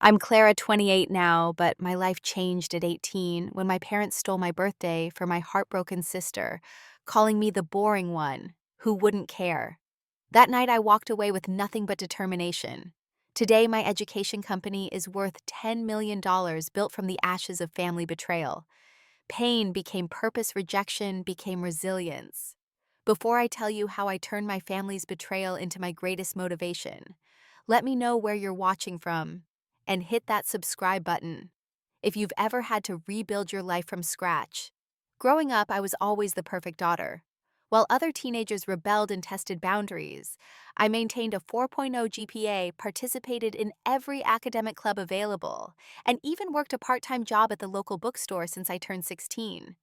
I'm Clara, 28 now, but my life changed at 18 when my parents stole my birthday for my heartbroken sister, calling me the boring one who wouldn't care. That night, I walked away with nothing but determination. Today, my education company is worth $10 million built from the ashes of family betrayal. Pain became purpose, rejection became resilience. Before I tell you how I turned my family's betrayal into my greatest motivation, let me know where you're watching from and hit that subscribe button if you've ever had to rebuild your life from scratch. Growing up, I was always the perfect daughter. While other teenagers rebelled and tested boundaries, I maintained a 4.0 GPA, participated in every academic club available, and even worked a part-time job at the local bookstore since I turned 16.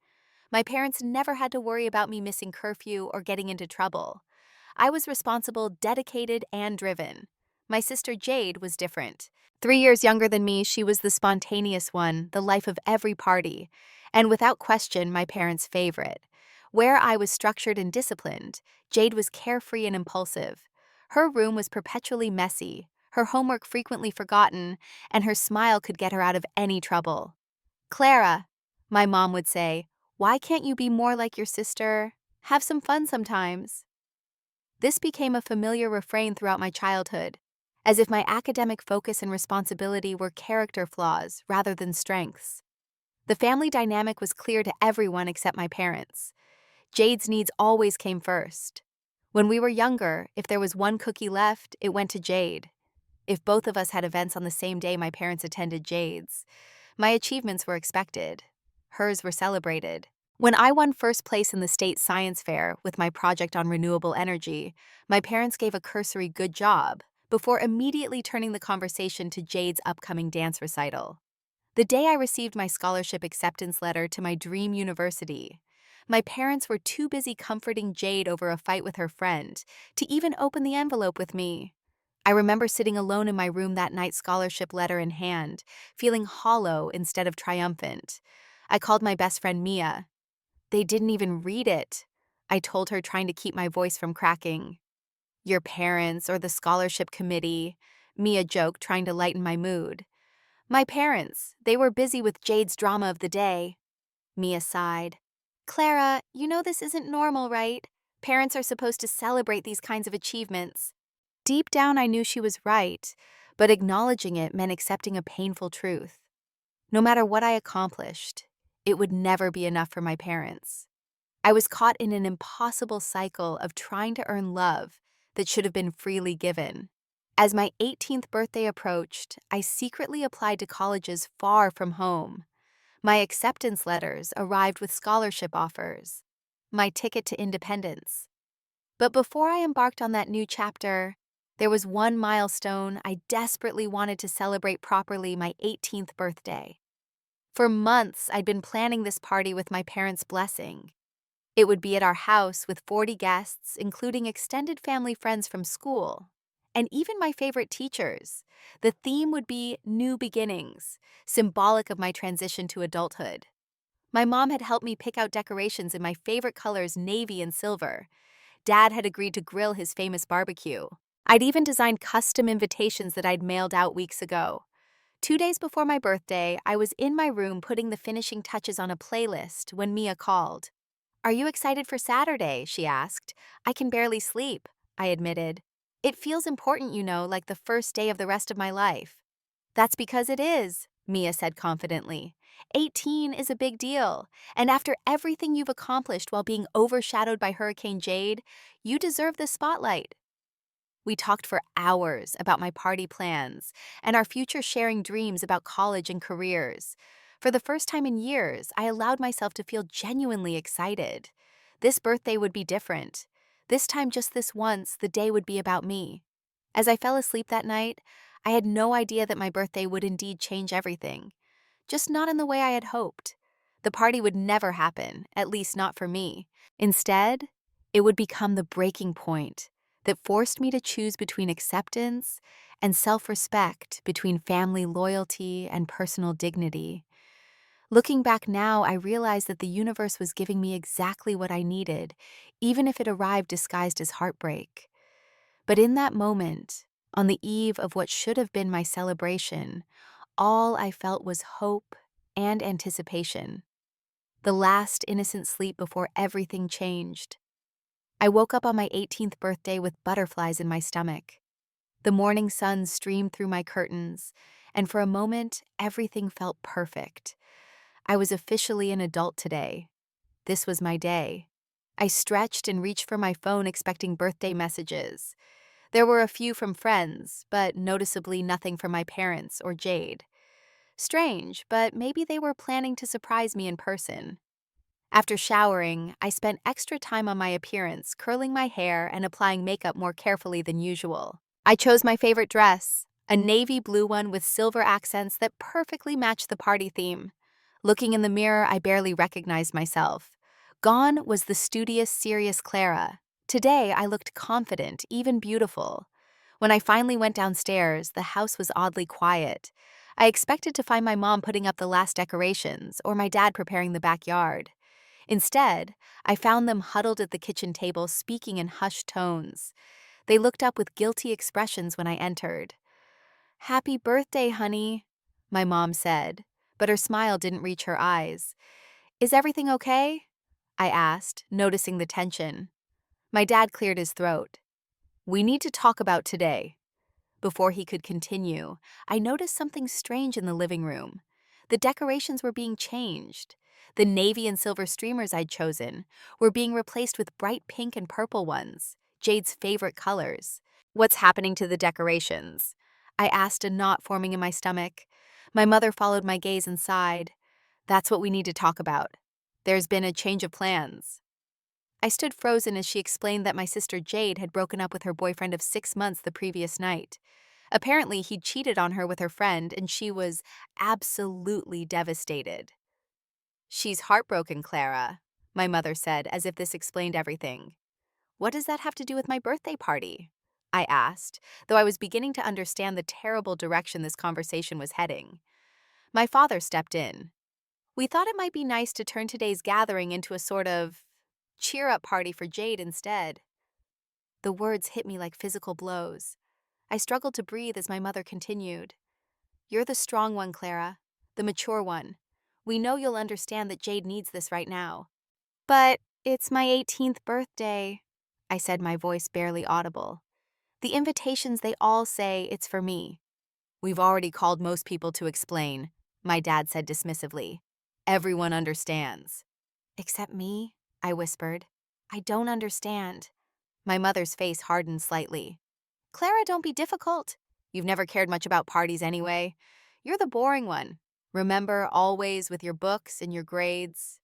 My parents never had to worry about me missing curfew or getting into trouble. I was responsible, dedicated, and driven. My sister Jade was different. 3 years younger than me, she was the spontaneous one, the life of every party, and without question, my parents' favorite. Where I was structured and disciplined, Jade was carefree and impulsive. Her room was perpetually messy, her homework frequently forgotten, and her smile could get her out of any trouble. Clara, my mom would say, why can't you be more like your sister? Have some fun sometimes. This became a familiar refrain throughout my childhood, as if my academic focus and responsibility were character flaws rather than strengths. The family dynamic was clear to everyone except my parents. Jade's needs always came first. When we were younger, if there was one cookie left, it went to Jade. If both of us had events on the same day, my parents attended Jade's. My achievements were expected. Hers were celebrated. When I won first place in the state science fair with my project on renewable energy, my parents gave a cursory good job before immediately turning the conversation to Jade's upcoming dance recital. The day I received my scholarship acceptance letter to my dream university, my parents were too busy comforting Jade over a fight with her friend to even open the envelope with me. I remember sitting alone in my room that night, scholarship letter in hand, feeling hollow instead of triumphant. I called my best friend Mia. They didn't even read it, I told her, trying to keep my voice from cracking. Your parents or the scholarship committee, Mia joked, trying to lighten my mood. My parents, they were busy with Jade's drama of the day. Mia sighed. Clara, you know this isn't normal, right? Parents are supposed to celebrate these kinds of achievements. Deep down, I knew she was right, but acknowledging it meant accepting a painful truth. No matter what I accomplished, it would never be enough for my parents. I was caught in an impossible cycle of trying to earn love that should have been freely given. As my 18th birthday approached, I secretly applied to colleges far from home. My acceptance letters arrived with scholarship offers, my ticket to independence. But before I embarked on that new chapter, there was one milestone I desperately wanted to celebrate properly: my 18th birthday. For months, I'd been planning this party with my parents' blessing. It would be at our house with 40 guests, including extended family friends from school, and even my favorite teachers. The theme would be new beginnings, symbolic of my transition to adulthood. My mom had helped me pick out decorations in my favorite colors, navy and silver. Dad had agreed to grill his famous barbecue. I'd even designed custom invitations that I'd mailed out weeks ago. 2 days before my birthday, I was in my room putting the finishing touches on a playlist when Mia called. Are you excited for Saturday? She asked. I can barely sleep, I admitted. It feels important, you know, like the first day of the rest of my life. That's because it is, Mia said confidently. 18 is a big deal, and after everything you've accomplished while being overshadowed by Hurricane Jade, you deserve the spotlight. We talked for hours about my party plans and our future, sharing dreams about college and careers. For the first time in years, I allowed myself to feel genuinely excited. This birthday would be different. This time, just this once, the day would be about me. As I fell asleep that night, I had no idea that my birthday would indeed change everything. Just not in the way I had hoped. The party would never happen, at least not for me. Instead, it would become the breaking point that forced me to choose between acceptance and self-respect, between family loyalty and personal dignity. Looking back now, I realize that the universe was giving me exactly what I needed, even if it arrived disguised as heartbreak. But in that moment, On the eve of what should have been my celebration, all I felt was hope and anticipation. The last innocent sleep before everything changed. I woke up on my 18th birthday with butterflies in my stomach. The morning sun streamed through my curtains, and for a moment, everything felt perfect. I was officially an adult today. This was my day. I stretched and reached for my phone expecting birthday messages. There were a few from friends, but noticeably nothing from my parents or Jade. Strange, but maybe they were planning to surprise me in person. After showering, I spent extra time on my appearance, curling my hair and applying makeup more carefully than usual. I chose my favorite dress, a navy blue one with silver accents that perfectly matched the party theme. Looking in the mirror, I barely recognized myself. Gone was the studious, serious Clara. Today, I looked confident, even beautiful. When I finally went downstairs, the house was oddly quiet. I expected to find my mom putting up the last decorations or my dad preparing the backyard. Instead, I found them huddled at the kitchen table speaking in hushed tones. They looked up with guilty expressions when I entered. "Happy birthday, honey," my mom said, but her smile didn't reach her eyes. "Is everything okay?" I asked, noticing the tension. My dad cleared his throat. "We need to talk about today." Before he could continue, I noticed something strange in the living room. The decorations were being changed. The navy and silver streamers I'd chosen were being replaced with bright pink and purple ones, Jade's favorite colors. "What's happening to the decorations?" I asked, a knot forming in my stomach. My mother followed my gaze and sighed. "That's what we need to talk about. There's been a change of plans." I stood frozen as she explained that my sister Jade had broken up with her boyfriend of 6 months the previous night. Apparently, he'd cheated on her with her friend, and she was absolutely devastated. "She's heartbroken, Clara," my mother said, as if this explained everything. "What does that have to do with my birthday party?" I asked, though I was beginning to understand the terrible direction this conversation was heading. My father stepped in. "We thought it might be nice to turn today's gathering into a sort of cheer-up party for Jade instead." The words hit me like physical blows. I struggled to breathe as my mother continued. "You're the strong one, Clara, the mature one. We know you'll understand that Jade needs this right now." "But it's my 18th birthday," I said, my voice barely audible. "The invitations, they all say it's for me." "We've already called most people to explain," my dad said dismissively. "Everyone understands." "Except me?" I whispered. "I don't understand." My mother's face hardened slightly. "Clara, don't be difficult. You've never cared much about parties anyway. You're the boring one. Remember, always with your books and your grades."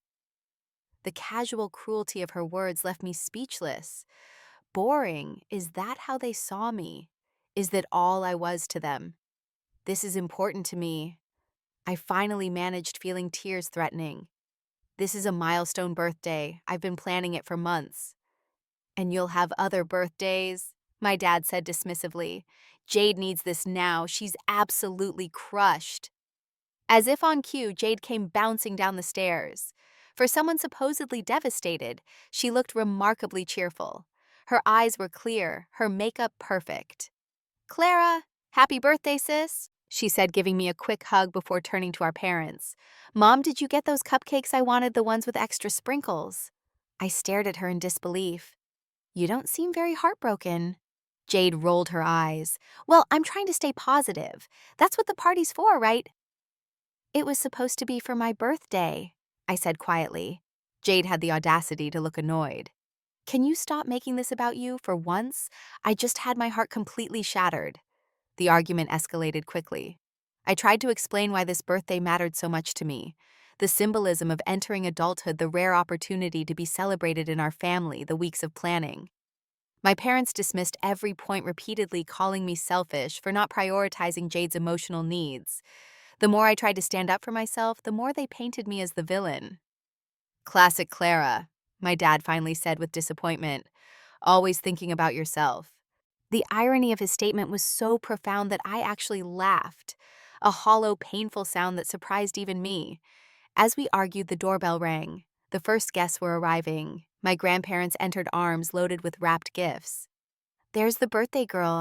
The casual cruelty of her words left me speechless. Boring, is that how they saw me? Is that all I was to them? "This is important to me." I finally managed feeling tears threatening. "This is a milestone birthday. I've been planning it for months." "And you'll have other birthdays," my dad said dismissively. "Jade needs this now. She's absolutely crushed." As if on cue, Jade came bouncing down the stairs. For someone supposedly devastated, she looked remarkably cheerful. Her eyes were clear, her makeup perfect. "Clara, happy birthday, sis," she said, giving me a quick hug before turning to our parents. "Mom, did you get those cupcakes I wanted, the ones with extra sprinkles?" I stared at her in disbelief. "You don't seem very heartbroken." Jade rolled her eyes. "Well, I'm trying to stay positive. That's what the party's for, right?" "It was supposed to be for my birthday," I said quietly. Jade had the audacity to look annoyed. "Can you stop making this about you for once? I just had my heart completely shattered." The argument escalated quickly. I tried to explain why this birthday mattered so much to me. The symbolism of entering adulthood, the rare opportunity to be celebrated in our family, the weeks of planning. My parents dismissed every point repeatedly, calling me selfish for not prioritizing Jade's emotional needs. The more I tried to stand up for myself, the more they painted me as the villain. "Classic Clara," my dad finally said with disappointment. "Always thinking about yourself." The irony of his statement was so profound that I actually laughed, a hollow, painful sound that surprised even me. As we argued, the doorbell rang. The first guests were arriving. My grandparents entered, arms loaded with wrapped gifts. "There's the birthday girl,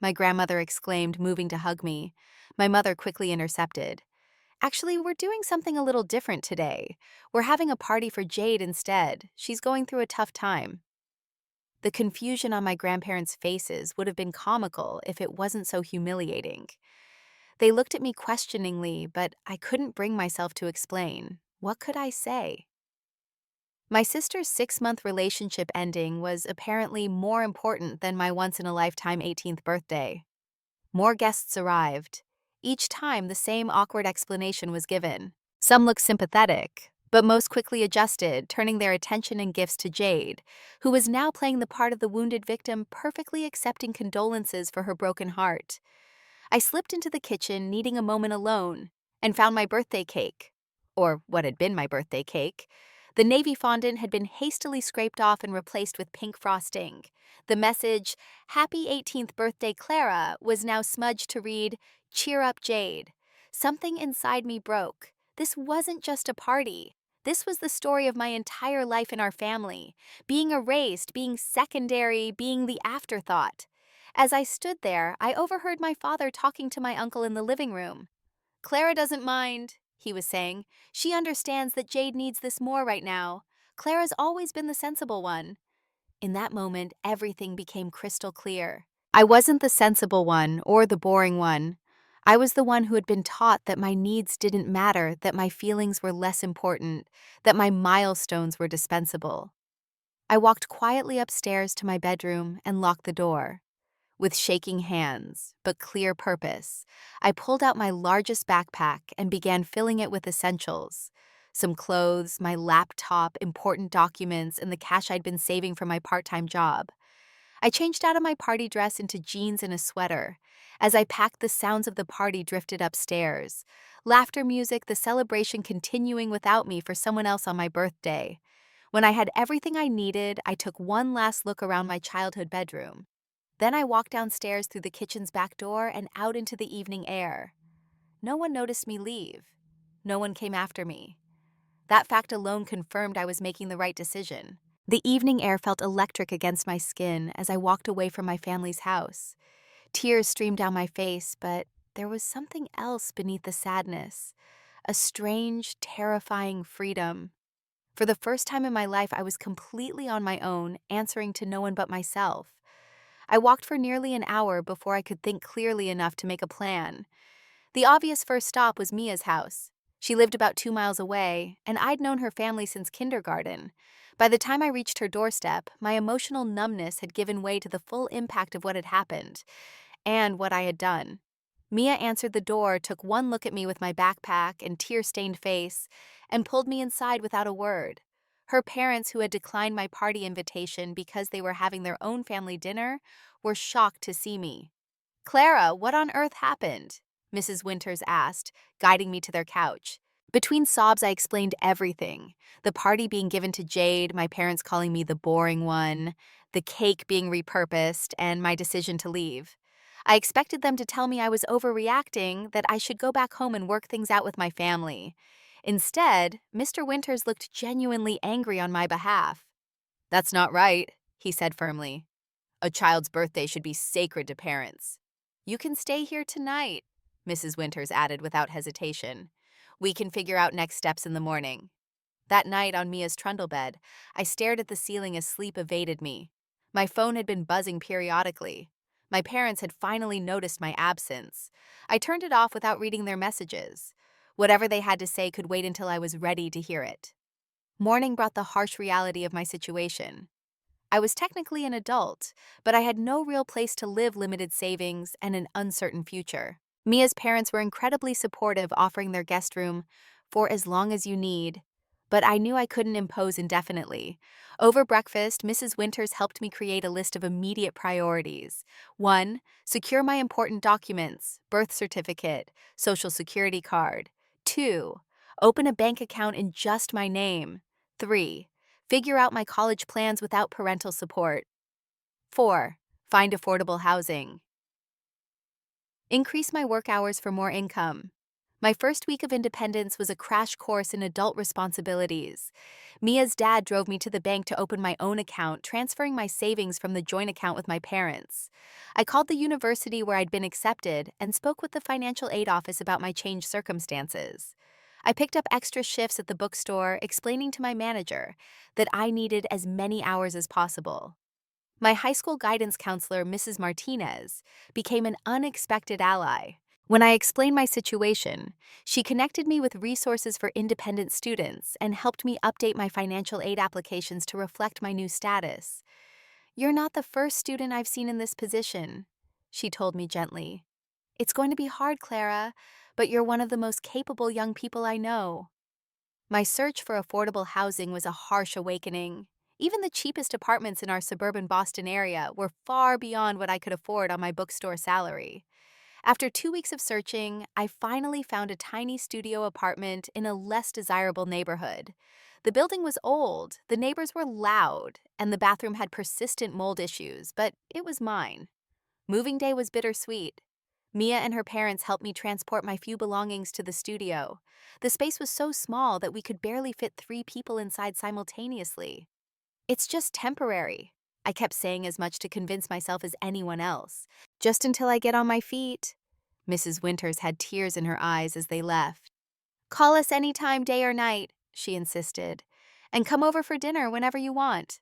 my grandmother exclaimed, moving to hug me. My mother quickly intercepted. Actually, we're doing something a little different today. We're having a party for Jade instead. She's going through a tough time. The confusion on my grandparents' faces would have been comical if it wasn't so humiliating. They looked at me questioningly, but I couldn't bring myself to explain. What could I say? My sister's 6-month relationship ending was apparently more important than my once-in-a-lifetime 18th birthday. More guests arrived. Each time, the same awkward explanation was given. Some looked sympathetic, but most quickly adjusted, turning their attention and gifts to Jade, who was now playing the part of the wounded victim, perfectly accepting condolences for her broken heart. I slipped into the kitchen, needing a moment alone, and found my birthday cake. Or what had been my birthday cake. The navy fondant had been hastily scraped off and replaced with pink frosting. The message, "Happy 18th birthday, Clara," was now smudged to read, "Cheer up, Jade." Something inside me broke. This wasn't just a party. This was the story of my entire life in our family. Being erased, being secondary, being the afterthought. As I stood there, I overheard my father talking to my uncle in the living room. "Clara doesn't mind," he was saying. "She understands that Jade needs this more right now. Clara's always been the sensible one." In that moment, everything became crystal clear. I wasn't the sensible one or the boring one. I was the one who had been taught that my needs didn't matter, that my feelings were less important, that my milestones were dispensable. I walked quietly upstairs to my bedroom and locked the door. With shaking hands, but clear purpose, I pulled out my largest backpack and began filling it with essentials. Some clothes, my laptop, important documents, and the cash I'd been saving from my part-time job. I changed out of my party dress into jeans and a sweater. As I packed, the sounds of the party drifted upstairs. Laughter music, the celebration continuing without me for someone else on my birthday. When I had everything I needed, I took one last look around my childhood bedroom. Then I walked downstairs through the kitchen's back door and out into the evening air. No one noticed me leave. No one came after me. That fact alone confirmed I was making the right decision. The evening air felt electric against my skin as I walked away from my family's house. Tears streamed down my face, but there was something else beneath the sadness. A strange, terrifying freedom. For the first time in my life, I was completely on my own, answering to no one but myself. I walked for nearly an hour before I could think clearly enough to make a plan. The obvious first stop was Mia's house. She lived about 2 miles away, and I'd known her family since kindergarten. By the time I reached her doorstep, my emotional numbness had given way to the full impact of what had happened and what I had done. Mia answered the door, took one look at me with my backpack and tear-stained face, and pulled me inside without a word. Her parents, who had declined my party invitation because they were having their own family dinner, were shocked to see me. "Clara, what on earth happened?" Mrs. Winters asked, guiding me to their couch. Between sobs, I explained everything. The party being given to Jade, my parents calling me the boring one, the cake being repurposed, and my decision to leave. I expected them to tell me I was overreacting, that I should go back home and work things out with my family. Instead, Mr. Winters looked genuinely angry on my behalf. "That's not right," he said firmly. "A child's birthday should be sacred to parents." "You can stay here tonight," Mrs. Winters added without hesitation. "We can figure out next steps in the morning." That night on Mia's trundle bed, I stared at the ceiling as sleep evaded me. My phone had been buzzing periodically. My parents had finally noticed my absence. I turned it off without reading their messages. Whatever they had to say could wait until I was ready to hear it. Morning brought the harsh reality of my situation. I was technically an adult, but I had no real place to live, limited savings, and an uncertain future. Mia's parents were incredibly supportive, offering their guest room for as long as you need, but I knew I couldn't impose indefinitely. Over breakfast, Mrs. Winters helped me create a list of immediate priorities. 1. Secure my important documents, birth certificate, social security card. 2. Open a bank account in just my name. 3. Figure out my college plans without parental support. 4. Find affordable housing. Increase my work hours for more income. My first week of independence was a crash course in adult responsibilities. Mia's dad drove me to the bank to open my own account, transferring my savings from the joint account with my parents. I called the university where I'd been accepted and spoke with the financial aid office about my changed circumstances. I picked up extra shifts at the bookstore, explaining to my manager that I needed as many hours as possible. My high school guidance counselor, Mrs. Martinez, became an unexpected ally. When I explained my situation, she connected me with resources for independent students and helped me update my financial aid applications to reflect my new status. "You're not the first student I've seen in this position," she told me gently. "It's going to be hard, Clara, but you're one of the most capable young people I know." My search for affordable housing was a harsh awakening. Even the cheapest apartments in our suburban Boston area were far beyond what I could afford on my bookstore salary. After 2 weeks of searching, I finally found a tiny studio apartment in a less desirable neighborhood. The building was old, the neighbors were loud, and the bathroom had persistent mold issues, but it was mine. Moving day was bittersweet. Mia and her parents helped me transport my few belongings to the studio. The space was so small that we could barely fit 3 people inside simultaneously. "It's just temporary," I kept saying as much to convince myself as anyone else. "Just until I get on my feet." Mrs. Winters had tears in her eyes as they left. "Call us anytime, day or night," she insisted, "and come over for dinner whenever you want."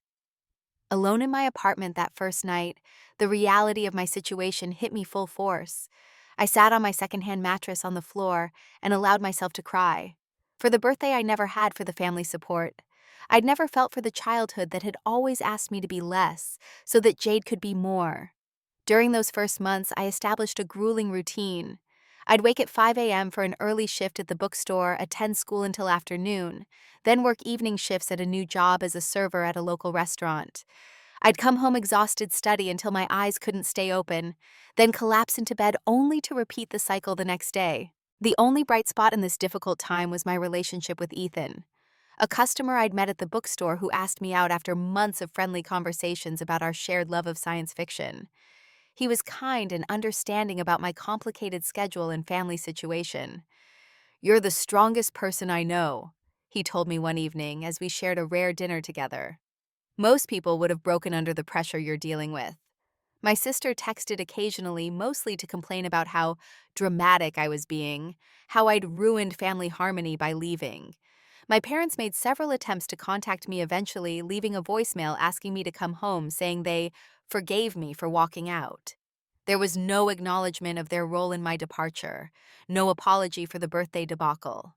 Alone in my apartment that first night, the reality of my situation hit me full force. I sat on my secondhand mattress on the floor and allowed myself to cry. For the birthday I never had for the family support. I'd never felt for the childhood that had always asked me to be less, so that Jade could be more. During those first months, I established a grueling routine. I'd wake at 5 a.m. for an early shift at the bookstore, attend school until afternoon, then work evening shifts at a new job as a server at a local restaurant. I'd come home exhausted, study until my eyes couldn't stay open, then collapse into bed only to repeat the cycle the next day. The only bright spot in this difficult time was my relationship with Ethan, a customer I'd met at the bookstore who asked me out after months of friendly conversations about our shared love of science fiction. He was kind and understanding about my complicated schedule and family situation. "You're the strongest person I know," he told me one evening as we shared a rare dinner together. "Most people would have broken under the pressure you're dealing with." My sister texted occasionally, mostly to complain about how dramatic I was being, how I'd ruined family harmony by leaving. My parents made several attempts to contact me eventually, leaving a voicemail asking me to come home, saying they forgave me for walking out. There was no acknowledgement of their role in my departure, no apology for the birthday debacle.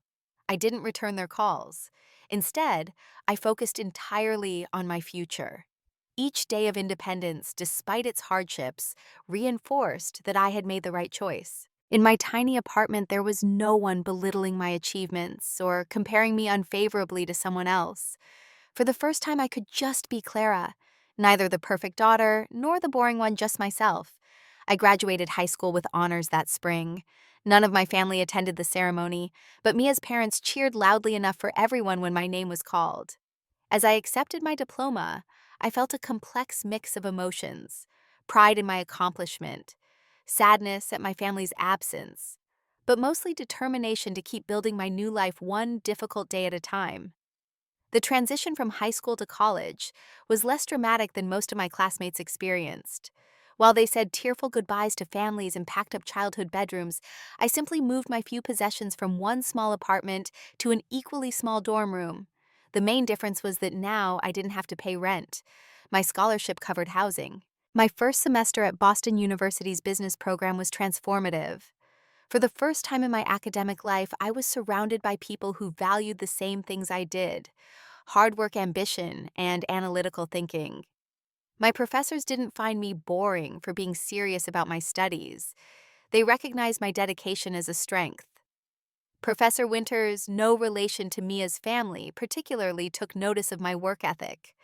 I didn't return their calls. Instead, I focused entirely on my future. Each day of independence, despite its hardships, reinforced that I had made the right choice. In my tiny apartment, there was no one belittling my achievements or comparing me unfavorably to someone else. For the first time, I could just be Clara, neither the perfect daughter nor the boring one, just myself. I graduated high school with honors that spring. None of my family attended the ceremony, but Mia's parents cheered loudly enough for everyone when my name was called. As I accepted my diploma, I felt a complex mix of emotions: pride in my accomplishment, sadness at my family's absence, but mostly determination to keep building my new life one difficult day at a time. The transition from high school to college was less dramatic than most of my classmates experienced. While they said tearful goodbyes to families and packed up childhood bedrooms, I simply moved my few possessions from one small apartment to an equally small dorm room. The main difference was that now I didn't have to pay rent. My scholarship covered housing. My first semester at Boston University's business program was transformative. For the first time in my academic life, I was surrounded by people who valued the same things I did: hard work, ambition, and analytical thinking. My professors didn't find me boring for being serious about my studies. They recognized my dedication as a strength. Professor Winters, no relation to Mia's family, particularly took notice of my work ethic.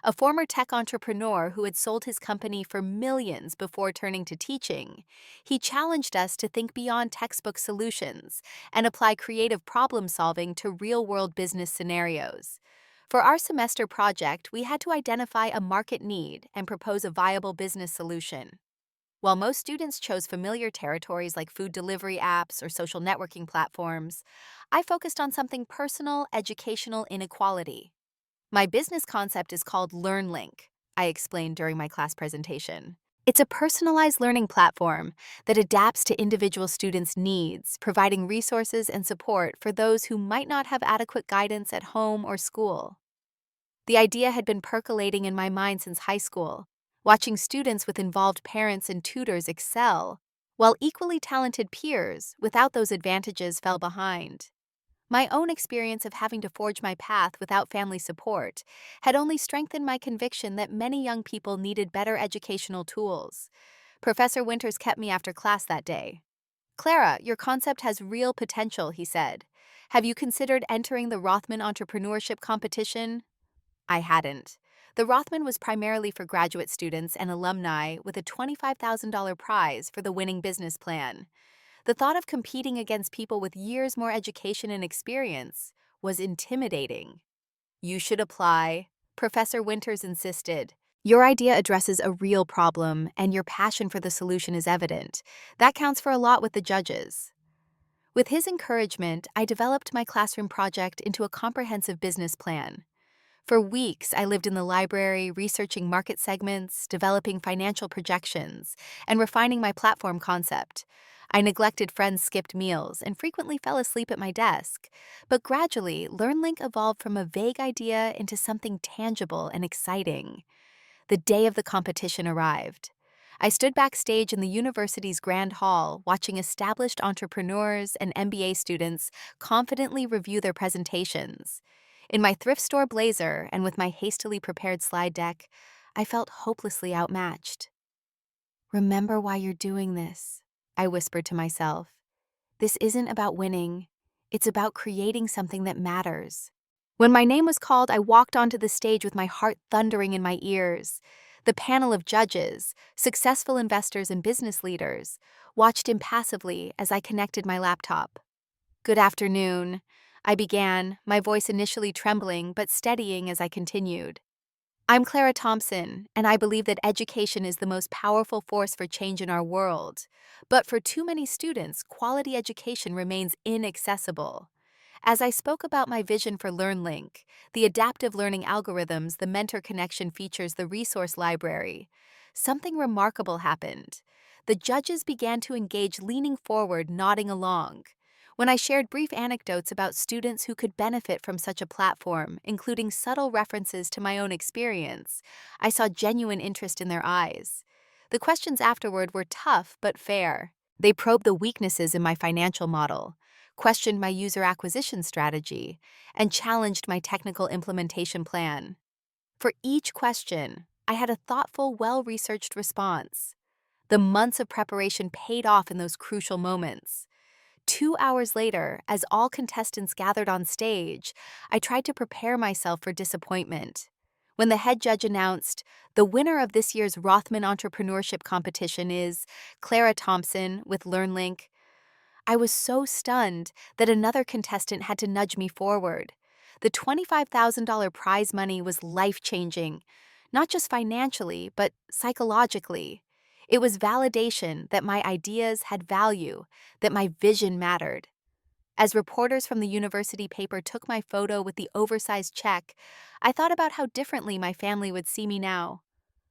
A former tech entrepreneur who had sold his company for millions before turning to teaching, he challenged us to think beyond textbook solutions and apply creative problem solving to real-world business scenarios. For our semester project, we had to identify a market need and propose a viable business solution. While most students chose familiar territories like food delivery apps or social networking platforms, I focused on something personal, educational inequality. My business concept is called LearnLink, I explained during my class presentation. It's a personalized learning platform that adapts to individual students' needs, providing resources and support for those who might not have adequate guidance at home or school. The idea had been percolating in my mind since high school, watching students with involved parents and tutors excel, while equally talented peers without those advantages fell behind. My own experience of having to forge my path without family support had only strengthened my conviction that many young people needed better educational tools. Professor Winters kept me after class that day. "Clara, your concept has real potential," he said. "Have you considered entering the Rothman Entrepreneurship Competition?" I hadn't. The Rothman was primarily for graduate students and alumni with a $25,000 prize for the winning business plan. The thought of competing against people with years more education and experience was intimidating. "You should apply," Professor Winters insisted. "Your idea addresses a real problem, and your passion for the solution is evident. That counts for a lot with the judges." With his encouragement, I developed my classroom project into a comprehensive business plan. For weeks, I lived in the library, researching market segments, developing financial projections, and refining my platform concept. I neglected friends' skipped meals and frequently fell asleep at my desk. But gradually, LearnLink evolved from a vague idea into something tangible and exciting. The day of the competition arrived. I stood backstage in the university's Grand Hall, watching established entrepreneurs and MBA students confidently review their presentations. In my thrift store blazer and with my hastily prepared slide deck, I felt hopelessly outmatched. "Remember why you're doing this," I whispered to myself. "This isn't about winning. It's about creating something that matters." When my name was called, I walked onto the stage with my heart thundering in my ears. The panel of judges, successful investors and business leaders, watched impassively as I connected my laptop. "Good afternoon," I began, my voice initially trembling but steadying as I continued. "I'm Clara Thompson, and I believe that education is the most powerful force for change in our world. But for too many students, quality education remains inaccessible." As I spoke about my vision for LearnLink, the adaptive learning algorithms, the mentor connection features, the resource library, something remarkable happened. The judges began to engage, leaning forward, nodding along. When I shared brief anecdotes about students who could benefit from such a platform, including subtle references to my own experience, I saw genuine interest in their eyes. The questions afterward were tough but fair. They probed the weaknesses in my financial model, questioned my user acquisition strategy, and challenged my technical implementation plan. For each question, I had a thoughtful, well-researched response. The months of preparation paid off in those crucial moments. 2 hours later, as all contestants gathered on stage, I tried to prepare myself for disappointment. When the head judge announced, "The winner of this year's Rothman Entrepreneurship Competition is Clara Thompson with LearnLink," I was so stunned that another contestant had to nudge me forward. The $25,000 prize money was life-changing, not just financially, but psychologically. It was validation that my ideas had value, that my vision mattered. As reporters from the university paper took my photo with the oversized check, I thought about how differently my family would see me now.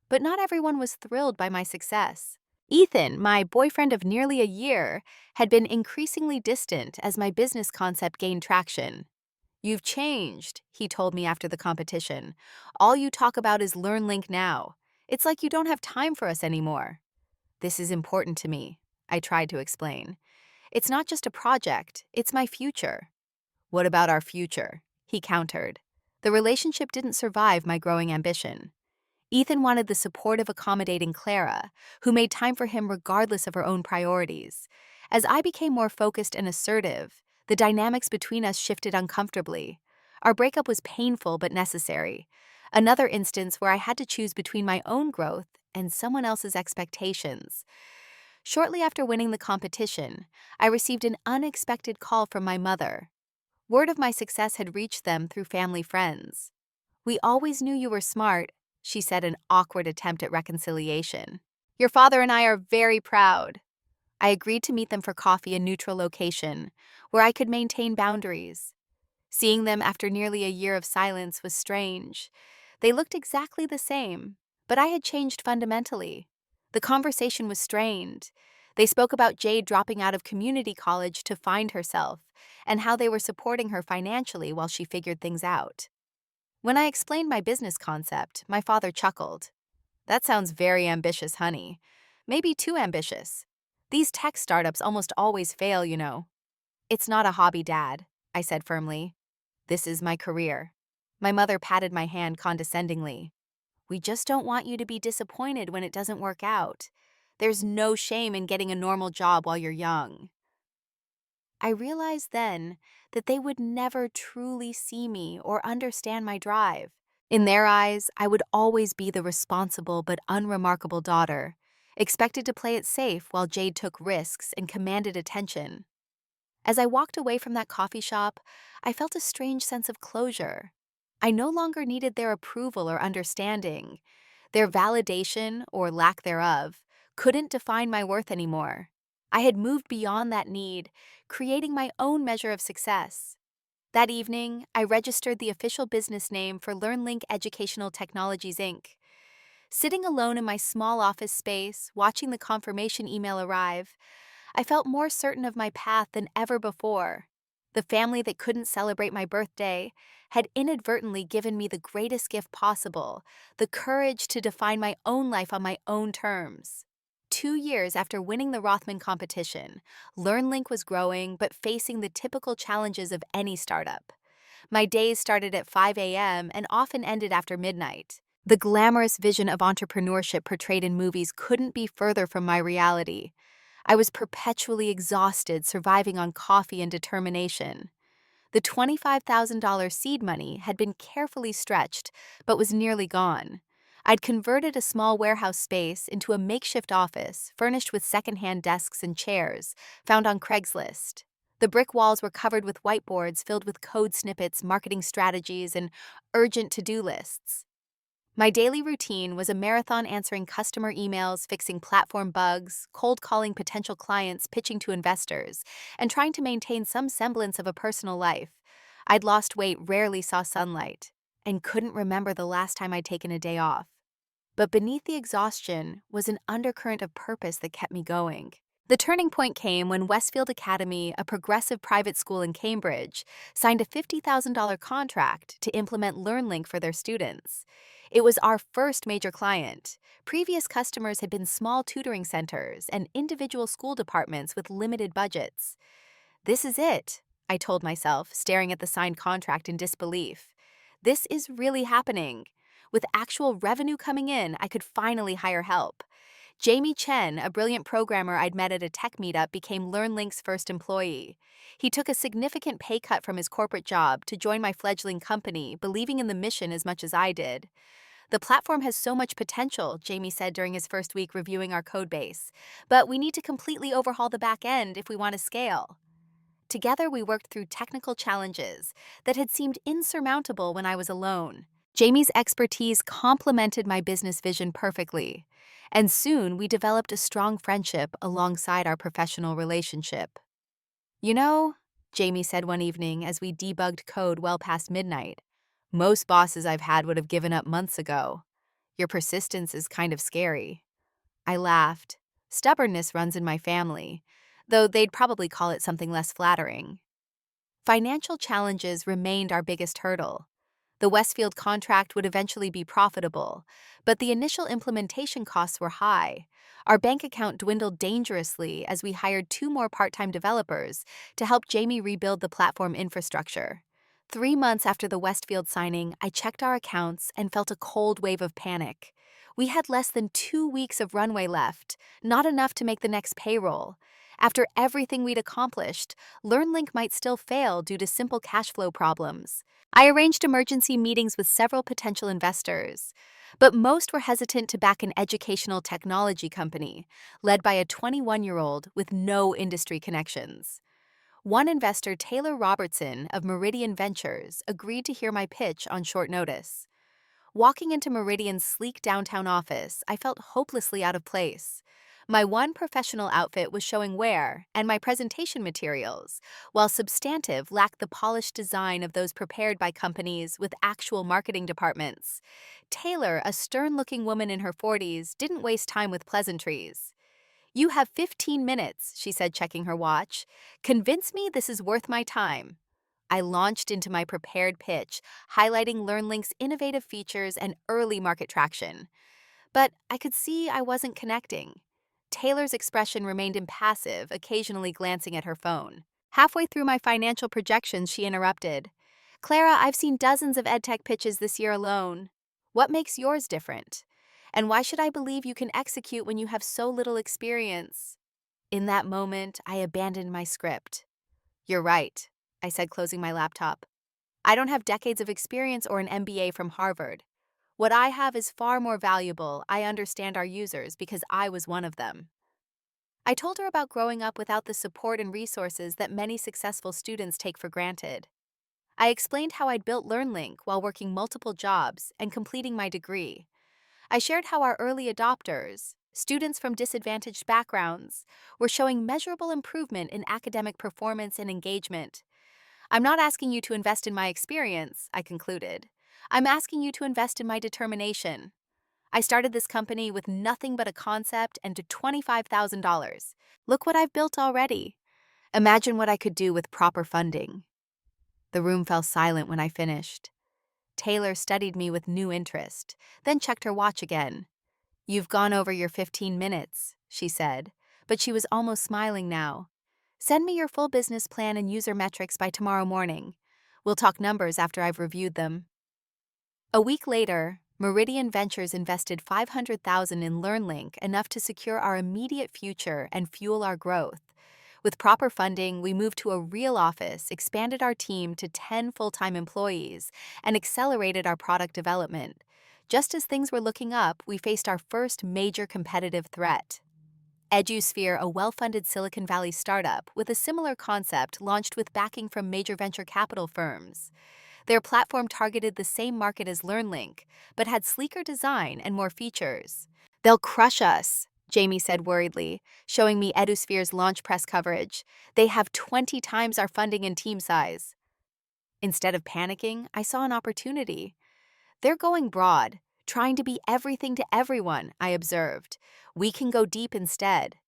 But not everyone was thrilled by my success. Ethan, my boyfriend of nearly a year, had been increasingly distant as my business concept gained traction. "You've changed," he told me after the competition. "All you talk about is LearnLink now. It's like you don't have time for us anymore." "This is important to me," I tried to explain. "It's not just a project, it's my future." "What about our future?" he countered. The relationship didn't survive my growing ambition. Ethan wanted the supportive, accommodating Clara, who made time for him regardless of her own priorities. As I became more focused and assertive, the dynamics between us shifted uncomfortably. Our breakup was painful but necessary. Another instance where I had to choose between my own growth and someone else's expectations. Shortly after winning the competition, I received an unexpected call from my mother. Word of my success had reached them through family friends. "We always knew you were smart," she said, an awkward attempt at reconciliation. Your father and I are very proud. I agreed to meet them for coffee in a neutral location, where I could maintain boundaries. Seeing them after nearly a year of silence was strange. They looked exactly the same, but I had changed fundamentally. The conversation was strained. They spoke about Jade dropping out of community college to find herself, and how they were supporting her financially while she figured things out. When I explained my business concept, my father chuckled. That sounds very ambitious, honey. Maybe too ambitious. These tech startups almost always fail, you know. It's not a hobby, Dad, I said firmly. This is my career. My mother patted my hand condescendingly. We just don't want you to be disappointed when it doesn't work out. There's no shame in getting a normal job while you're young. I realized then that they would never truly see me or understand my drive. In their eyes, I would always be the responsible but unremarkable daughter, expected to play it safe while Jade took risks and commanded attention. As I walked away from that coffee shop, I felt a strange sense of closure. I no longer needed their approval or understanding. Their validation, or lack thereof, couldn't define my worth anymore. I had moved beyond that need, creating my own measure of success. That evening, I registered the official business name for LearnLink Educational Technologies, Inc. Sitting alone in my small office space, watching the confirmation email arrive, I felt more certain of my path than ever before. The family that couldn't celebrate my birthday had inadvertently given me the greatest gift possible, the courage to define my own life on my own terms. 2 years after winning the Rothman competition, LearnLink was growing but facing the typical challenges of any startup. My days started at 5 a.m. and often ended after midnight. The glamorous vision of entrepreneurship portrayed in movies couldn't be further from my reality. I was perpetually exhausted, surviving on coffee and determination. The $25,000 seed money had been carefully stretched, but was nearly gone. I'd converted a small warehouse space into a makeshift office, furnished with secondhand desks and chairs, found on Craigslist. The brick walls were covered with whiteboards filled with code snippets, marketing strategies, and urgent to-do lists. My daily routine was a marathon answering customer emails, fixing platform bugs, cold calling potential clients, pitching to investors, and trying to maintain some semblance of a personal life. I'd lost weight, rarely saw sunlight, and couldn't remember the last time I'd taken a day off. But beneath the exhaustion was an undercurrent of purpose that kept me going. The turning point came when Westfield Academy, a progressive private school in Cambridge, signed a $50,000 contract to implement LearnLink for their students. It was our first major client. Previous customers had been small tutoring centers and individual school departments with limited budgets. This is it, I told myself, staring at the signed contract in disbelief. This is really happening. With actual revenue coming in, I could finally hire help. Jamie Chen, a brilliant programmer I'd met at a tech meetup, became LearnLink's first employee. He took a significant pay cut from his corporate job to join my fledgling company, believing in the mission as much as I did. The platform has so much potential, Jamie said during his first week reviewing our code base, but we need to completely overhaul the back end if we want to scale. Together, we worked through technical challenges that had seemed insurmountable when I was alone. Jamie's expertise complemented my business vision perfectly, and soon we developed a strong friendship alongside our professional relationship. You know, Jamie said one evening as we debugged code well past midnight, most bosses I've had would have given up months ago. Your persistence is kind of scary. I laughed. Stubbornness runs in my family, though they'd probably call it something less flattering. Financial challenges remained our biggest hurdle. The Westfield contract would eventually be profitable, but the initial implementation costs were high. Our bank account dwindled dangerously as we hired 2 more part-time developers to help Jamie rebuild the platform infrastructure. 3 months after the Westfield signing, I checked our accounts and felt a cold wave of panic. We had less than 2 weeks of runway left, not enough to make the next payroll. After everything we'd accomplished, LearnLink might still fail due to simple cash flow problems. I arranged emergency meetings with several potential investors, but most were hesitant to back an educational technology company led by a 21-year-old with no industry connections. One investor, Taylor Robertson of Meridian Ventures, agreed to hear my pitch on short notice. Walking into Meridian's sleek downtown office, I felt hopelessly out of place. My one professional outfit was showing wear and my presentation materials, while substantive lacked the polished design of those prepared by companies with actual marketing departments. Taylor, a stern-looking woman in her 40s, didn't waste time with pleasantries. "You have 15 minutes," she said, checking her watch. "Convince me this is worth my time." I launched into my prepared pitch, highlighting LearnLink's innovative features and early market traction. But I could see I wasn't connecting. Taylor's expression remained impassive, occasionally glancing at her phone. Halfway through my financial projections, she interrupted. "Clara, I've seen dozens of EdTech pitches this year alone. What makes yours different? And why should I believe you can execute when you have so little experience?" In that moment, I abandoned my script. "You're right," I said, closing my laptop. "I don't have decades of experience or an MBA from Harvard. What I have is far more valuable. I understand our users because I was one of them." I told her about growing up without the support and resources that many successful students take for granted. I explained how I'd built LearnLink while working multiple jobs and completing my degree. I shared how our early adopters, students from disadvantaged backgrounds, were showing measurable improvement in academic performance and engagement. "I'm not asking you to invest in my experience," I concluded. "I'm asking you to invest in my determination. I started this company with nothing but a concept and $25,000. Look what I've built already. Imagine what I could do with proper funding." The room fell silent when I finished. Taylor studied me with new interest, then checked her watch again. "You've gone over your 15 minutes, she said, but she was almost smiling now. "Send me your full business plan and user metrics by tomorrow morning. We'll talk numbers after I've reviewed them." A week later, Meridian Ventures invested $500,000 in LearnLink, enough to secure our immediate future and fuel our growth. With proper funding, we moved to a real office, expanded our team to 10 full-time employees, and accelerated our product development. Just as things were looking up, we faced our first major competitive threat. EduSphere, a well-funded Silicon Valley startup with a similar concept, launched with backing from major venture capital firms. Their platform targeted the same market as LearnLink, but had sleeker design and more features. "They'll crush us," Jamie said worriedly, showing me EduSphere's launch press coverage. "They have 20 times our funding and team size." Instead of panicking, I saw an opportunity. "They're going broad, trying to be everything to everyone," I observed. "We can go deep instead."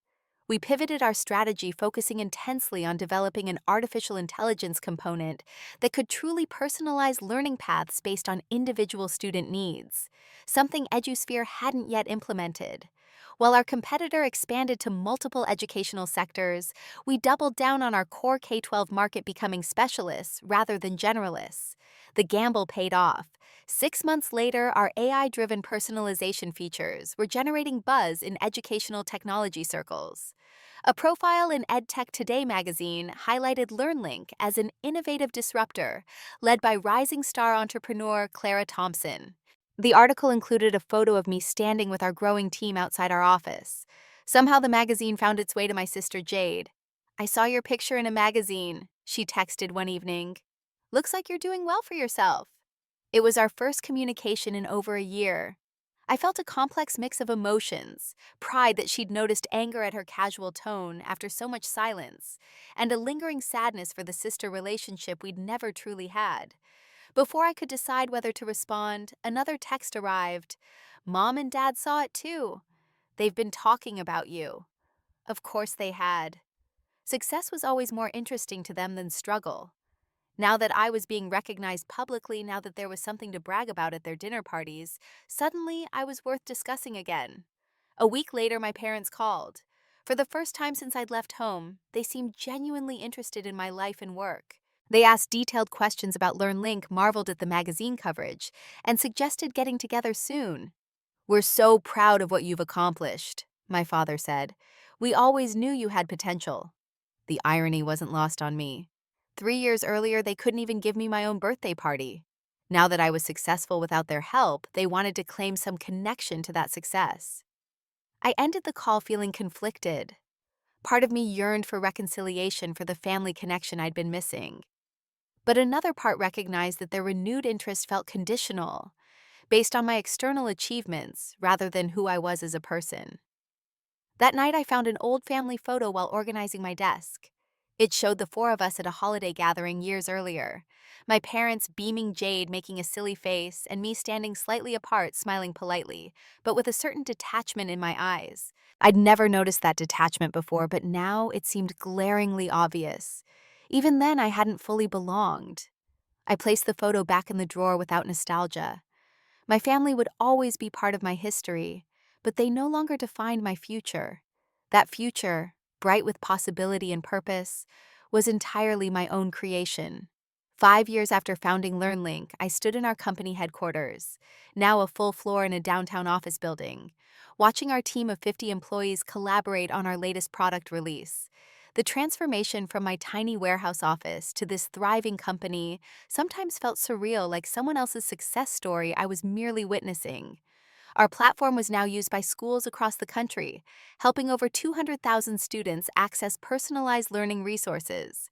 We pivoted our strategy, focusing intensely on developing an artificial intelligence component that could truly personalize learning paths based on individual student needs, something EduSphere hadn't yet implemented. While our competitor expanded to multiple educational sectors, we doubled down on our core K-12 market, becoming specialists rather than generalists. The gamble paid off. 6 months later, our AI-driven personalization features were generating buzz in educational technology circles. A profile in EdTech Today magazine highlighted LearnLink as an innovative disruptor, led by rising star entrepreneur Clara Thompson. The article included a photo of me standing with our growing team outside our office. Somehow the magazine found its way to my sister Jade. "I saw your picture in a magazine," she texted one evening. "Looks like you're doing well for yourself." It was our first communication in over a year. I felt a complex mix of emotions: pride that she'd noticed anger at her casual tone after so much silence, and a lingering sadness for the sister relationship we'd never truly had. Before I could decide whether to respond, another text arrived. "Mom and Dad saw it too. They've been talking about you." Of course they had. Success was always more interesting to them than struggle. Now that I was being recognized publicly, now that there was something to brag about at their dinner parties, suddenly I was worth discussing again. A week later, my parents called. For the first time since I'd left home, they seemed genuinely interested in my life and work. They asked detailed questions about LearnLink, marveled at the magazine coverage, and suggested getting together soon. "We're so proud of what you've accomplished," my father said. "We always knew you had potential." The irony wasn't lost on me. 3 years earlier, they couldn't even give me my own birthday party. Now that I was successful without their help, they wanted to claim some connection to that success. I ended the call feeling conflicted. Part of me yearned for reconciliation, for the family connection I'd been missing. But another part recognized that their renewed interest felt conditional. based on my external achievements rather than who I was as a person. That night, I found an old family photo while organizing my desk. It showed the four of us at a holiday gathering years earlier. My parents beaming Jade, making a silly face, and me standing slightly apart, smiling politely, but with a certain detachment in my eyes. I'd never noticed that detachment before, but now it seemed glaringly obvious. Even then, I hadn't fully belonged. I placed the photo back in the drawer without nostalgia. My family would always be part of my history, but they no longer defined my future. That future, bright with possibility and purpose, was entirely my own creation. 5 years after founding LearnLink, I stood in our company headquarters, now a full floor in a downtown office building, watching our team of 50 employees collaborate on our latest product release. The transformation from my tiny warehouse office to this thriving company sometimes felt surreal, like someone else's success story I was merely witnessing. Our platform was now used by schools across the country, helping over 200,000 students access personalized learning resources.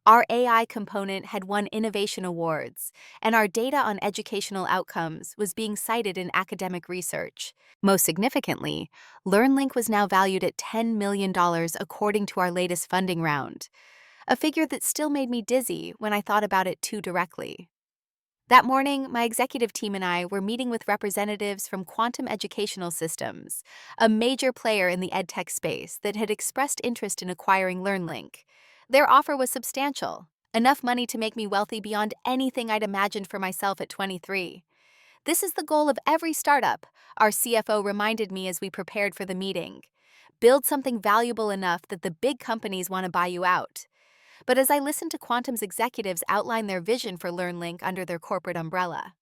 Our AI component had won innovation awards, and our data on educational outcomes was being cited in academic research. Most significantly, LearnLink was now valued at $10 million according to our latest funding round, a figure that still made me dizzy when I thought about it too directly. That morning, my executive team and I were meeting with representatives from Quantum Educational Systems, a major player in the edtech space that had expressed interest in acquiring LearnLink. Their offer was substantial, enough money to make me wealthy beyond anything I'd imagined for myself at 23. This is the goal of every startup, our CFO reminded me as we prepared for the meeting. Build something valuable enough that the big companies want to buy you out. But as I listened to Quantum's executives outline their vision for LearnLink under their corporate umbrella,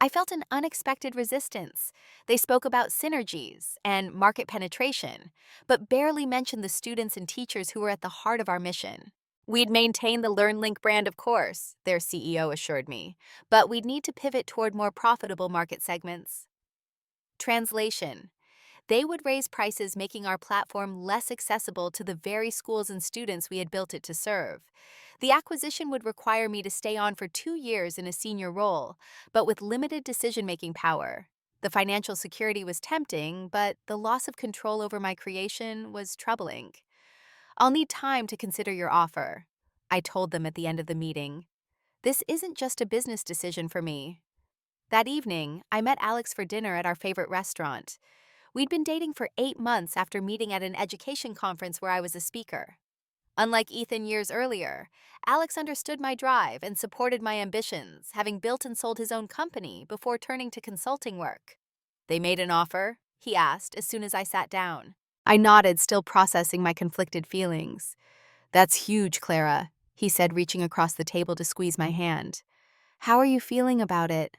I felt an unexpected resistance. They spoke about synergies and market penetration, but barely mentioned the students and teachers who were at the heart of our mission. We'd maintain the LearnLink brand, of course, their CEO assured me, but we'd need to pivot toward more profitable market segments. Translation: they would raise prices, making our platform less accessible to the very schools and students we had built it to serve. The acquisition would require me to stay on for 2 years in a senior role, but with limited decision-making power. The financial security was tempting, but the loss of control over my creation was troubling. I'll need time to consider your offer, I told them at the end of the meeting. This isn't just a business decision for me. That evening, I met Alex for dinner at our favorite restaurant. We'd been dating for 8 months after meeting at an education conference where I was a speaker. Unlike Ethan years earlier, Alex understood my drive and supported my ambitions, having built and sold his own company before turning to consulting work. They made an offer? He asked as soon as I sat down. I nodded, still processing my conflicted feelings. That's huge, Clara, he said, reaching across the table to squeeze my hand. How are you feeling about it?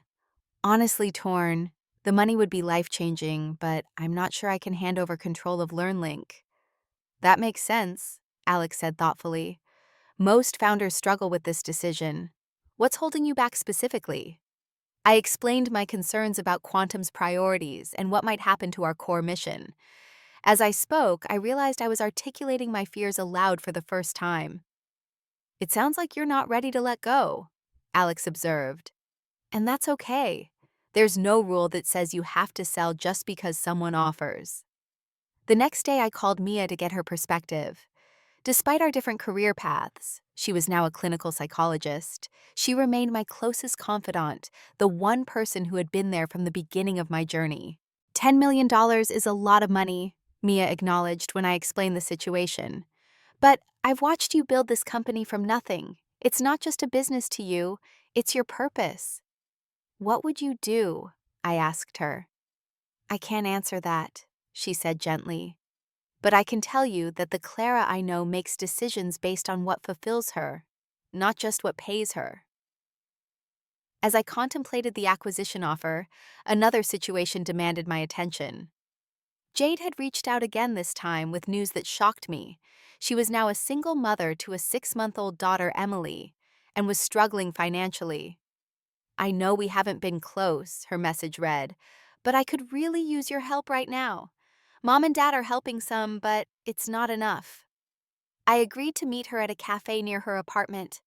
Honestly torn. The money would be life-changing, but I'm not sure I can hand over control of LearnLink. That makes sense, Alex said thoughtfully. Most founders struggle with this decision. What's holding you back specifically? I explained my concerns about Quantum's priorities and what might happen to our core mission. As I spoke, I realized I was articulating my fears aloud for the first time. It sounds like you're not ready to let go, Alex observed. And that's okay. There's no rule that says you have to sell just because someone offers. The next day, I called Mia to get her perspective. Despite our different career paths, she was now a clinical psychologist, she remained my closest confidant, the one person who had been there from the beginning of my journey. $10 million is a lot of money, Mia acknowledged when I explained the situation. But I've watched you build this company from nothing. It's not just a business to you, it's your purpose. What would you do? I asked her. I can't answer that, she said gently. But I can tell you that the Clara I know makes decisions based on what fulfills her, not just what pays her. As I contemplated the acquisition offer, another situation demanded my attention. Jade had reached out again this time with news that shocked me. She was now a single mother to a 6-month-old daughter, Emily, and was struggling financially. I know we haven't been close, her message read, but I could really use your help right now. Mom and Dad are helping some, but it's not enough. I agreed to meet her at a cafe near her apartment.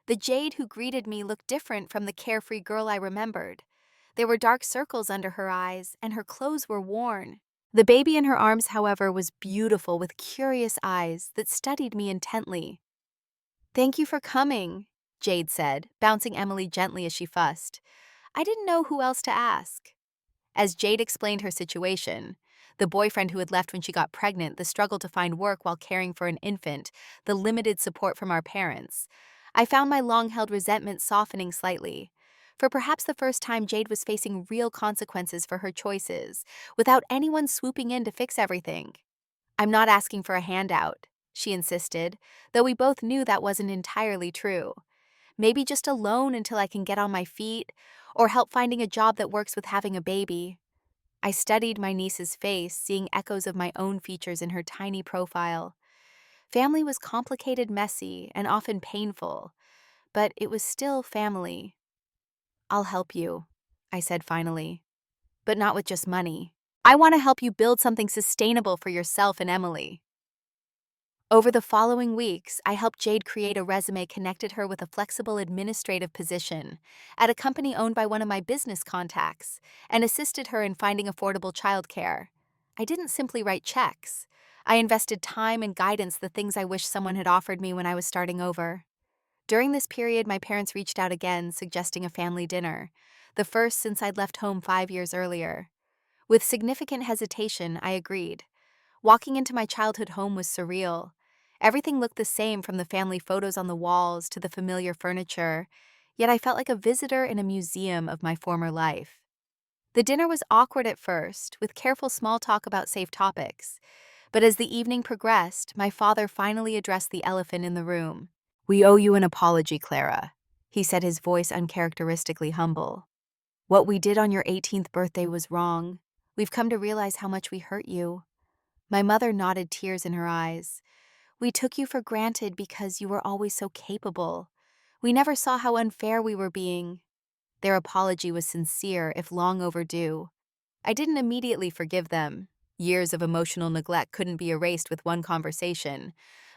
The Jade who greeted me looked different from the carefree girl I remembered. There were dark circles under her eyes, and her clothes were worn. The baby in her arms, however, was beautiful with curious eyes that studied me intently. "Thank you for coming," Jade said, bouncing Emily gently as she fussed. I didn't know who else to ask. As Jade explained her situation, the boyfriend who had left when she got pregnant, the struggle to find work while caring for an infant, the limited support from our parents, I found my long-held resentment softening slightly. For perhaps the first time, Jade was facing real consequences for her choices, without anyone swooping in to fix everything. "I'm not asking for a handout," she insisted, though we both knew that wasn't entirely true. "Maybe just a loan until I can get on my feet, or help finding a job that works with having a baby." I studied my niece's face, seeing echoes of my own features in her tiny profile. Family was complicated, messy, and often painful, but it was still family. "I'll help you," I said finally, "but not with just money. I want to help you build something sustainable for yourself and Emily." Over the following weeks, I helped Jade create a resume, connected her with a flexible administrative position at a company owned by one of my business contacts, and assisted her in finding affordable childcare. I didn't simply write checks. I invested time and guidance, the things I wish someone had offered me when I was starting over. During this period, my parents reached out again, suggesting a family dinner, the first since I'd left home 5 years earlier. With significant hesitation, I agreed. Walking into my childhood home was surreal. Everything looked the same, from the family photos on the walls to the familiar furniture, yet I felt like a visitor in a museum of my former life. The dinner was awkward at first, with careful small talk about safe topics, but as the evening progressed, my father finally addressed the elephant in the room. "We owe you an apology, Clara," he said, his voice uncharacteristically humble. "What we did on your 18th birthday was wrong. We've come to realize how much we hurt you." My mother nodded, tears in her eyes. "We took you for granted because you were always so capable. We never saw how unfair we were being." Their apology was sincere, if long overdue. I didn't immediately forgive them. Years of emotional neglect couldn't be erased with one conversation,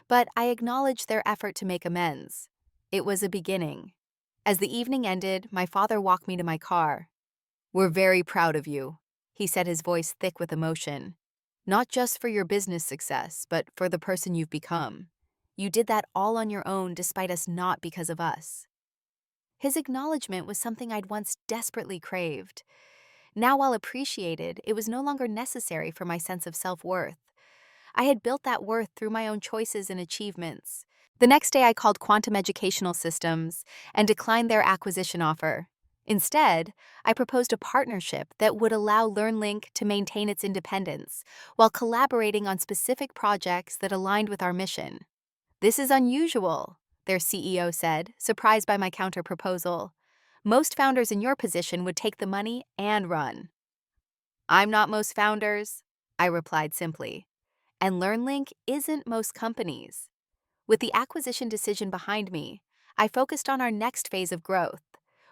but I acknowledged their effort to make amends. It was a beginning. As the evening ended, my father walked me to my car. "We're very proud of you," he said, his voice thick with emotion. "Not just for your business success, but for the person you've become. You did that all on your own, despite us, not because of us." His acknowledgement was something I'd once desperately craved. Now, while appreciated, it was no longer necessary for my sense of self-worth. I had built that worth through my own choices and achievements. The next day, I called Quantum Educational Systems and declined their acquisition offer. Instead, I proposed a partnership that would allow LearnLink to maintain its independence while collaborating on specific projects that aligned with our mission. "This is unusual," their CEO said, surprised by my counter-proposal. "Most founders in your position would take the money and run." "I'm not most founders," I replied simply. "And LearnLink isn't most companies." With the acquisition decision behind me, I focused on our next phase of growth.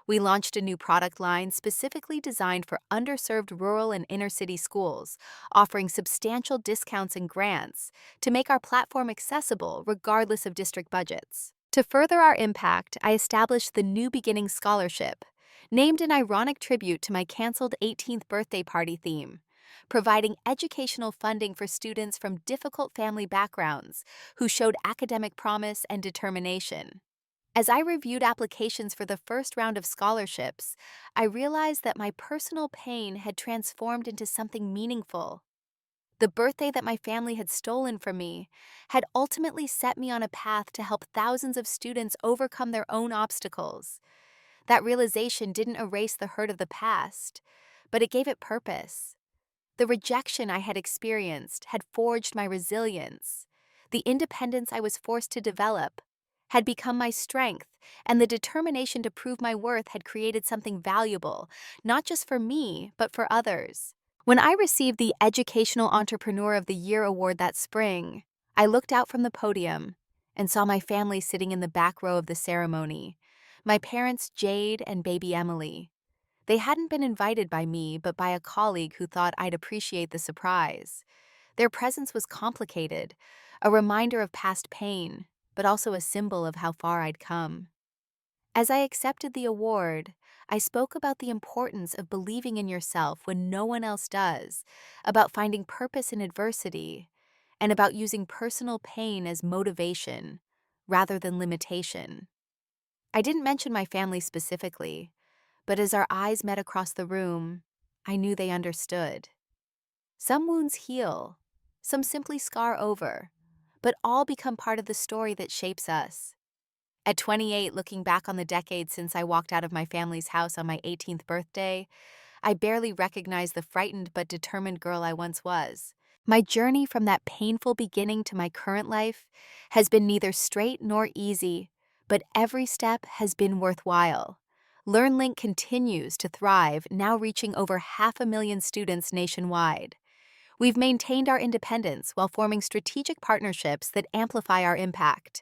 We launched a new product line specifically designed for underserved rural and inner-city schools, offering substantial discounts and grants to make our platform accessible regardless of district budgets. To further our impact, I established the New Beginning Scholarship, named in ironic tribute to my canceled 18th birthday party theme, providing educational funding for students from difficult family backgrounds who showed academic promise and determination. As I reviewed applications for the first round of scholarships, I realized that my personal pain had transformed into something meaningful. The birthday that my family had stolen from me had ultimately set me on a path to help thousands of students overcome their own obstacles. That realization didn't erase the hurt of the past, but it gave it purpose. The rejection I had experienced had forged my resilience. The independence I was forced to develop had become my strength, and the determination to prove my worth had created something valuable, not just for me, but for others. When I received the Educational Entrepreneur of the Year award that spring, I looked out from the podium and saw my family sitting in the back row of the ceremony, my parents Jade and baby Emily. They hadn't been invited by me, but by a colleague who thought I'd appreciate the surprise. Their presence was complicated, a reminder of past pain, but also a symbol of how far I'd come. As I accepted the award, I spoke about the importance of believing in yourself when no one else does, about finding purpose in adversity, and about using personal pain as motivation rather than limitation. I didn't mention my family specifically, but as our eyes met across the room, I knew they understood. Some wounds heal, some simply scar over, but all become part of the story that shapes us. At 28, looking back on the decade since I walked out of my family's house on my 18th birthday, I barely recognize the frightened but determined girl I once was. My journey from that painful beginning to my current life has been neither straight nor easy, but every step has been worthwhile. LearnLink continues to thrive, now reaching over 500,000 students nationwide. We've maintained our independence while forming strategic partnerships that amplify our impact.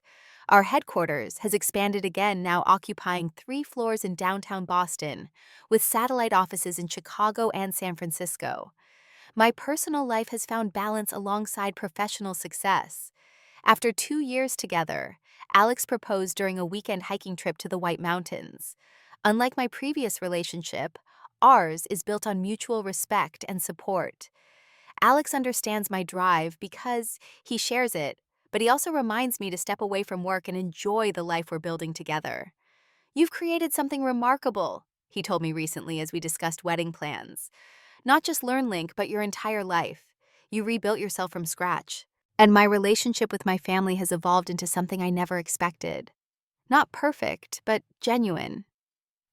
Our headquarters has expanded again, now occupying 3 floors in downtown Boston, with satellite offices in Chicago and San Francisco. My personal life has found balance alongside professional success. After 2 years together, Alex proposed during a weekend hiking trip to the White Mountains. Unlike my previous relationship, ours is built on mutual respect and support. Alex understands my drive because he shares it, but he also reminds me to step away from work and enjoy the life we're building together. "You've created something remarkable," he told me recently as we discussed wedding plans. "Not just LearnLink, but your entire life. You rebuilt yourself from scratch." And my relationship with my family has evolved into something I never expected. Not perfect, but genuine.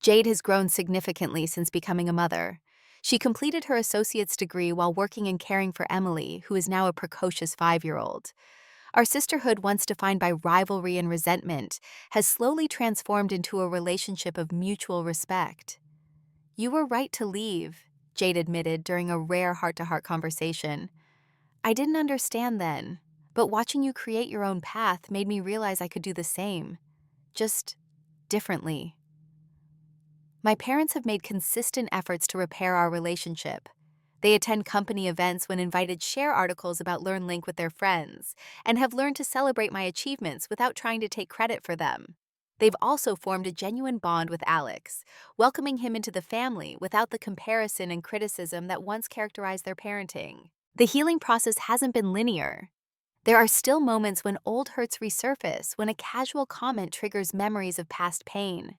Jade has grown significantly since becoming a mother. She completed her associate's degree while working and caring for Emily, who is now a precocious 5-year-old. Our sisterhood, once defined by rivalry and resentment, has slowly transformed into a relationship of mutual respect. "You were right to leave," Jade admitted during a rare heart-to-heart conversation. "I didn't understand then, but watching you create your own path made me realize I could do the same, just differently." My parents have made consistent efforts to repair our relationship. They attend company events when invited, share articles about LearnLink with their friends, and have learned to celebrate my achievements without trying to take credit for them. They've also formed a genuine bond with Alex, welcoming him into the family without the comparison and criticism that once characterized their parenting. The healing process hasn't been linear. There are still moments when old hurts resurface, when a casual comment triggers memories of past pain.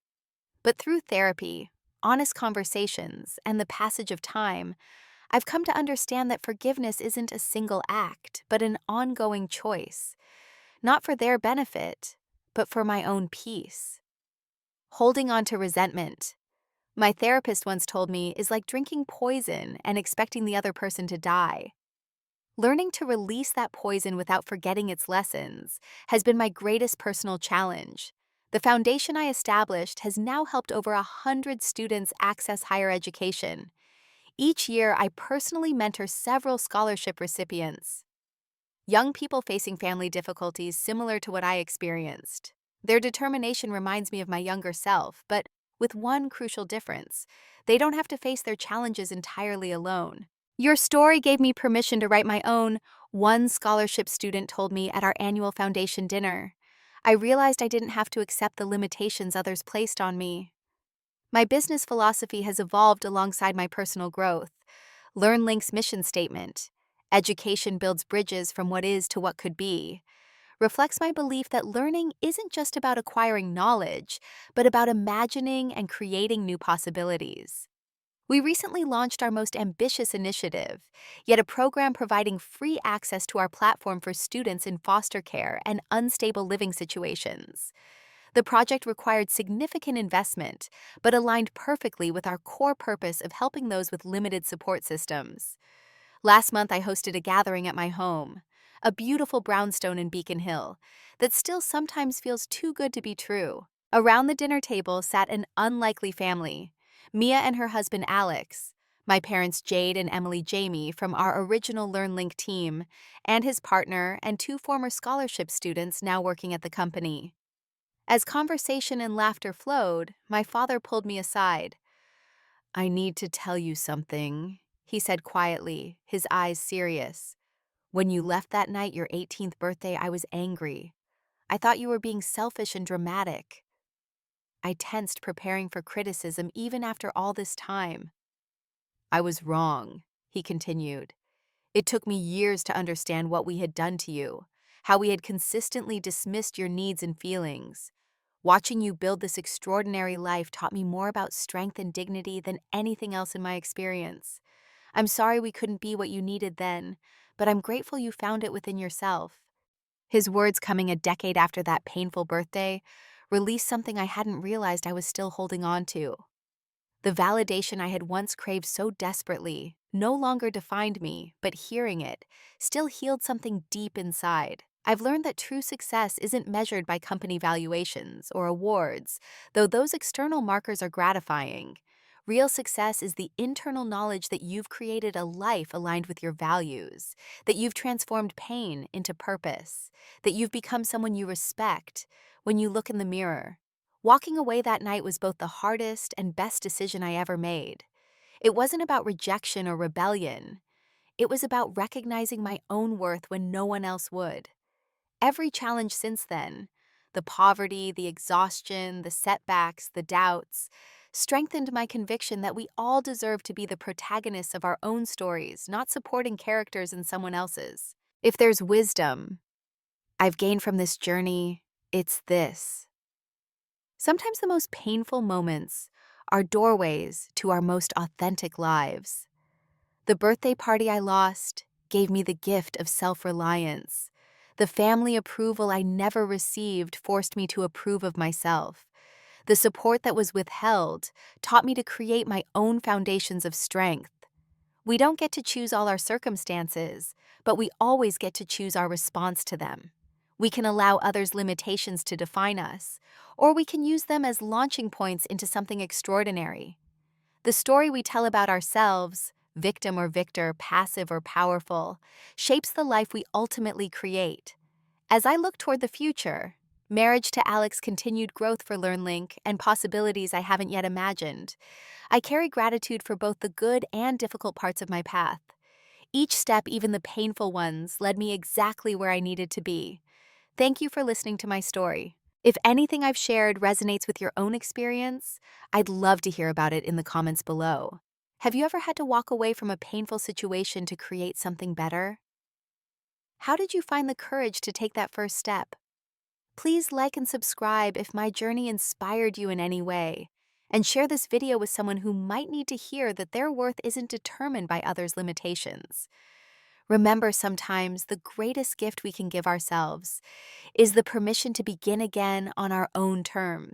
But through therapy, honest conversations, and the passage of time, I've come to understand that forgiveness isn't a single act, but an ongoing choice. Not for their benefit, but for my own peace. Holding on to resentment, my therapist once told me, is like drinking poison and expecting the other person to die. Learning to release that poison without forgetting its lessons has been my greatest personal challenge. The foundation I established has now helped over 100 students access higher education. Each year, I personally mentor several scholarship recipients, young people facing family difficulties similar to what I experienced. Their determination reminds me of my younger self, but with one crucial difference: they don't have to face their challenges entirely alone. "Your story gave me permission to write my own," one scholarship student told me at our annual foundation dinner. "I realized I didn't have to accept the limitations others placed on me." My business philosophy has evolved alongside my personal growth. LearnLink's mission statement, "Education builds bridges from what is to what could be," reflects my belief that learning isn't just about acquiring knowledge, but about imagining and creating new possibilities. We recently launched our most ambitious initiative, yet a program providing free access to our platform for students in foster care and unstable living situations. The project required significant investment, but aligned perfectly with our core purpose of helping those with limited support systems. Last month, I hosted a gathering at my home, a beautiful brownstone in Beacon Hill, that still sometimes feels too good to be true. Around the dinner table sat an unlikely family: Mia and her husband Alex, my parents Jade and Emily Jamie from our original LearnLink team, and his partner and 2 former scholarship students now working at the company. As conversation and laughter flowed, my father pulled me aside. "I need to tell you something," he said quietly, his eyes serious. "When you left that night, your 18th birthday, I was angry. I thought you were being selfish and dramatic." I tensed preparing for criticism even after all this time. I was wrong, he continued. It took me years to understand what we had done to you, how we had consistently dismissed your needs and feelings. Watching you build this extraordinary life taught me more about strength and dignity than anything else in my experience. I'm sorry we couldn't be what you needed then, but I'm grateful you found it within yourself. His words coming a decade after that painful birthday released something I hadn't realized I was still holding on to. The validation I had once craved so desperately no longer defined me, but hearing it still healed something deep inside. I've learned that true success isn't measured by company valuations or awards, though those external markers are gratifying. Real success is the internal knowledge that you've created a life aligned with your values, that you've transformed pain into purpose, that you've become someone you respect when you look in the mirror. Walking away that night was both the hardest and best decision I ever made. It wasn't about rejection or rebellion. It was about recognizing my own worth when no one else would. Every challenge since then, the poverty, the exhaustion, the setbacks, the doubts, strengthened my conviction that we all deserve to be the protagonists of our own stories, not supporting characters in someone else's. If there's wisdom I've gained from this journey, it's this. Sometimes the most painful moments are doorways to our most authentic lives. The birthday party I lost gave me the gift of self-reliance. The family approval I never received forced me to approve of myself. The support that was withheld taught me to create my own foundations of strength. We don't get to choose all our circumstances, but we always get to choose our response to them. We can allow others' limitations to define us, or we can use them as launching points into something extraordinary. The story we tell about ourselves, victim or victor, passive or powerful, shapes the life we ultimately create. As I look toward the future, marriage to Alex continued growth for LearnLink and possibilities I haven't yet imagined, I carry gratitude for both the good and difficult parts of my path. Each step, even the painful ones, led me exactly where I needed to be. Thank you for listening to my story. If anything I've shared resonates with your own experience, I'd love to hear about it in the comments below. Have you ever had to walk away from a painful situation to create something better? How did you find the courage to take that first step? Please like and subscribe if my journey inspired you in any way, and share this video with someone who might need to hear that their worth isn't determined by others' limitations. Remember, sometimes the greatest gift we can give ourselves is the permission to begin again on our own terms.